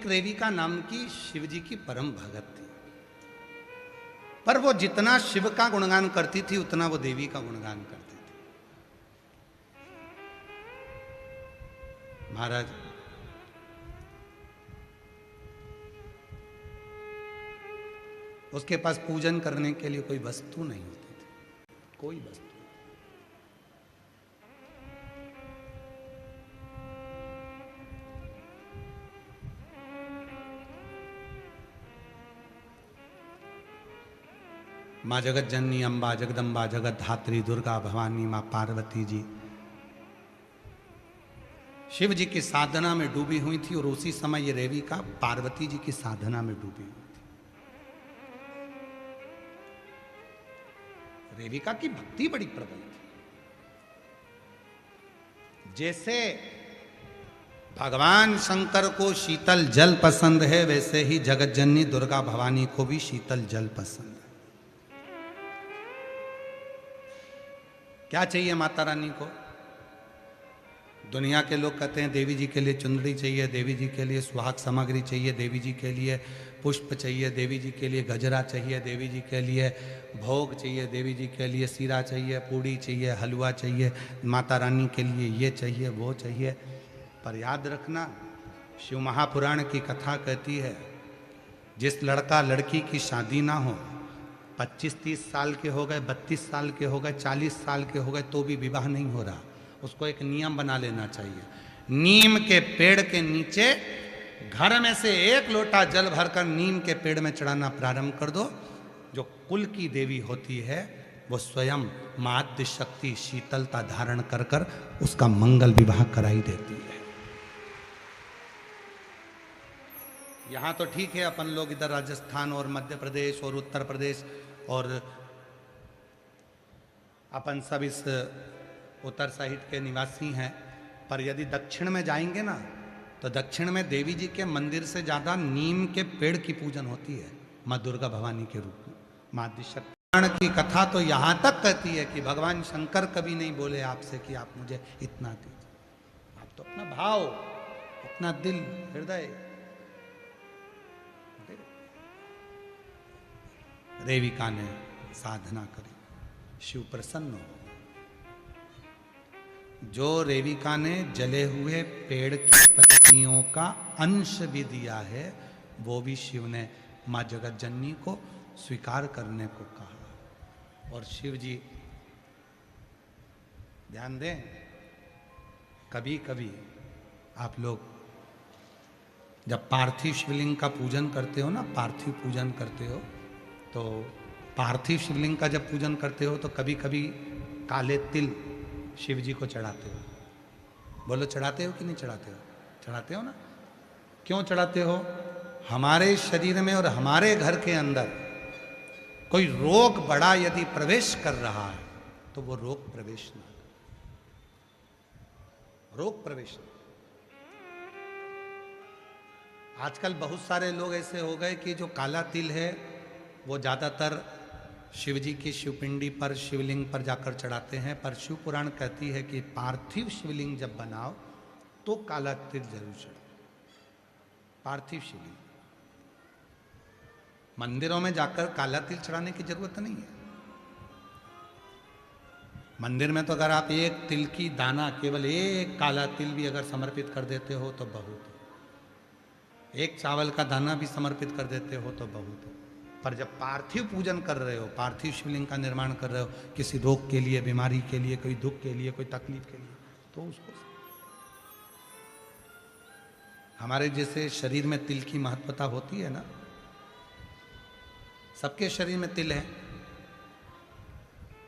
रेविका नाम की शिव जी की परम भगत थी, पर वो जितना शिव का गुणगान करती थी उतना वो देवी का गुणगान करती थी। महाराज उसके पास पूजन करने के लिए कोई वस्तु नहीं होती थी, कोई वस्तु। माँ जगत जननी अम्बा जगदम्बा जगत धात्री दुर्गा भवानी माँ पार्वती जी शिव जी की साधना में डूबी हुई थी, और उसी समय ये रेविका पार्वती जी की साधना में डूबी हुई थी। रेविका की भक्ति बड़ी प्रबल थी। जैसे भगवान शंकर को शीतल जल पसंद है, वैसे ही जगत जननी दुर्गा भवानी को भी शीतल जल पसंद है। क्या चाहिए माता रानी को? दुनिया के लोग कहते हैं देवी जी के लिए चुंदड़ी चाहिए, देवी जी के लिए सुहाग सामग्री चाहिए, देवी जी के लिए पुष्प चाहिए, देवी जी के लिए गजरा चाहिए, देवी जी के लिए भोग चाहिए, देवी जी के लिए सीरा चाहिए, पूड़ी चाहिए, हलवा चाहिए, माता रानी के लिए ये चाहिए वो चाहिए। पर याद रखना, शिव महापुराण की कथा कहती है, जिस लड़का लड़की की शादी ना हो, 25-30 साल के हो गए, 32 साल के हो गए, 40 साल के हो गए, तो भी विवाह नहीं हो रहा, उसको एक नियम बना लेना चाहिए। नीम के पेड़ के नीचे घर में से एक लोटा जल भरकर नीम के पेड़ में चढ़ाना प्रारंभ कर दो। जो कुल की देवी होती है वो स्वयं माद्य शक्ति शीतलता धारण कर कर उसका मंगल विवाह कराई देती है। यहाँ तो ठीक है, अपन लोग इधर राजस्थान और मध्य प्रदेश और उत्तर प्रदेश और अपन सब इस उत्तर साइड के निवासी हैं, पर यदि दक्षिण में जाएंगे ना, तो दक्षिण में देवी जी के मंदिर से ज़्यादा नीम के पेड़ की पूजन होती है माँ दुर्गा भवानी के रूप में। माँ दिशक्ति की कथा तो यहाँ तक कहती है कि भगवान शंकर कभी नहीं बोले आपसे कि आप मुझे इतना दीजिए। आप तो अपना भाव, अपना दिल, हृदय। रेविका ने साधना करी, शिव प्रसन्न हो। जो रेविका ने जले हुए पेड़ की पत्तियों का अंश भी दिया है, वो भी शिव ने माँ जगत जननी को स्वीकार करने को कहा। और शिव जी, ध्यान दें, कभी कभी आप लोग जब पार्थिव शिवलिंग का पूजन करते हो ना, पार्थिव पूजन करते हो, तो पार्थिव शिवलिंग का जब पूजन करते हो तो कभी कभी काले तिल शिव जी को चढ़ाते हो। बोलो, चढ़ाते हो कि नहीं चढ़ाते हो? चढ़ाते हो ना। क्यों चढ़ाते हो? हमारे शरीर में और हमारे घर के अंदर कोई रोग बड़ा यदि प्रवेश कर रहा है तो वो रोग प्रवेश ना, रोग प्रवेश ना। आजकल बहुत सारे लोग ऐसे हो गए कि जो काला तिल है वो ज़्यादातर शिव जी की शिवपिंडी पर, शिवलिंग पर जाकर चढ़ाते हैं। पर शिव पुराण कहती है कि पार्थिव शिवलिंग जब बनाओ तो काला तिल जरूर चढ़ाओ। पार्थिव शिवलिंग, मंदिरों में जाकर काला तिल चढ़ाने की जरूरत नहीं है। मंदिर में तो अगर आप एक तिल की दाना, केवल एक काला तिल भी अगर समर्पित कर देते हो तो बहुत है। एक चावल का दाना भी समर्पित कर देते हो तो बहुत है। पर जब पार्थिव पूजन कर रहे हो, पार्थिव शिवलिंग का निर्माण कर रहे हो, किसी रोग के लिए, बीमारी के लिए, कोई दुख के लिए, कोई तकलीफ के लिए, तो उसको, हमारे जैसे शरीर में तिल की महत्वता होती है ना, सबके शरीर में तिल है।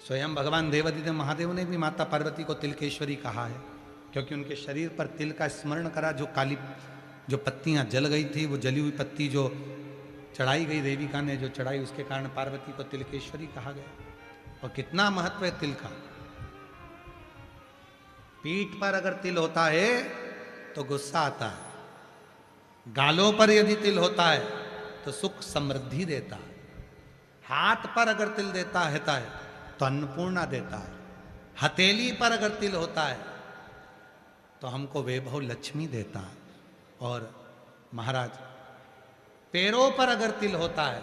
स्वयं भगवान देवादिदेव महादेव ने भी माता पार्वती को तिलकेश्वरी कहा है, क्योंकि उनके शरीर पर तिल का स्मरण करा। जो काली, जो पत्तियां जल गई थी, वो जली हुई पत्ती जो चढ़ाई गई, देविका ने जो चढ़ाई, उसके कारण पार्वती को तिलकेश्वरी कहा गया। और कितना महत्व है तिल का। पीठ पर अगर तिल होता है तो गुस्सा आता है, गालों पर यदि तिल होता है तो सुख समृद्धि देता है, हाथ पर अगर तिल देता है तो अन्नपूर्णा देता है, हथेली पर अगर तिल होता है तो हमको वैभव लक्ष्मी देता है। और महाराज, पैरों पर अगर तिल होता है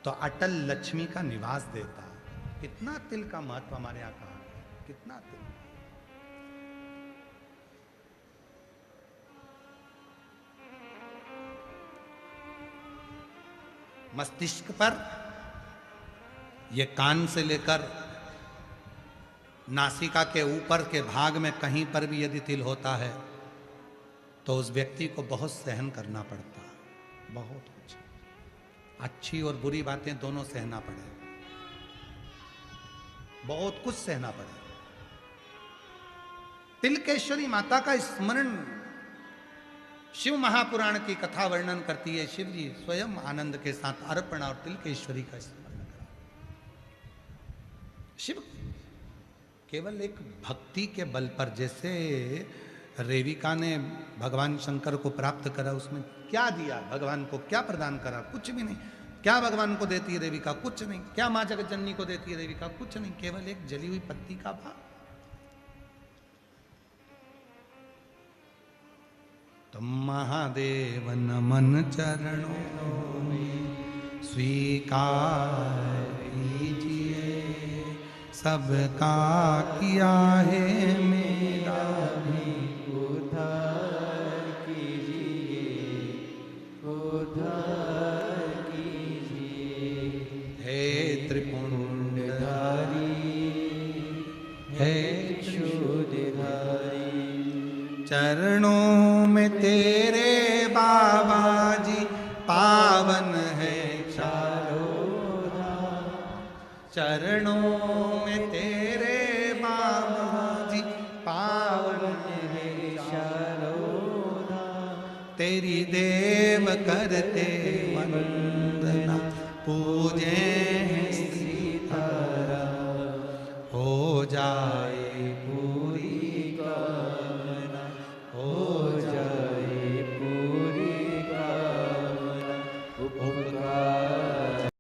तो अटल लक्ष्मी का निवास देता है। कितना तिल का महत्व हमारे यहां कहा है, कितना तिल। मस्तिष्क पर, ये कान से लेकर नासिका के ऊपर के भाग में कहीं पर भी यदि तिल होता है तो उस व्यक्ति को बहुत सहन करना पड़ता है, बहुत कुछ, अच्छी और बुरी बातें दोनों सहना पड़े, बहुत कुछ सहना पड़े। तिलकेश्वरी माता का स्मरण शिव महापुराण की कथा वर्णन करती है। शिव जी स्वयं आनंद के साथ अर्पण और तिलकेश्वरी का स्मरण करा। शिव केवल एक भक्ति के बल पर, जैसे रेविका ने भगवान शंकर को प्राप्त करा, उसमें क्या दिया भगवान को, क्या प्रदान करा, कुछ भी नहीं। क्या भगवान को देती है रेविका, कुछ नहीं। क्या मां जगत जननी को देती है रेविका, कुछ नहीं, केवल एक जली हुई पत्ती का भाग। तो महादेव नमन चरणों में स्वीकार कीजिए, सबका किया है मेरा भी उद्धार कीजिए, उद्धार कीजिए। हे त्रिपुंडधारी, हे शूलधारी, चरणों में तेरे बाबा जी पावन है चारों धाम। चरणों में तेरे बाबा जी पावन है चारों धाम। तेरी देव करते वंदना, पूजे सीतारा, हो जाए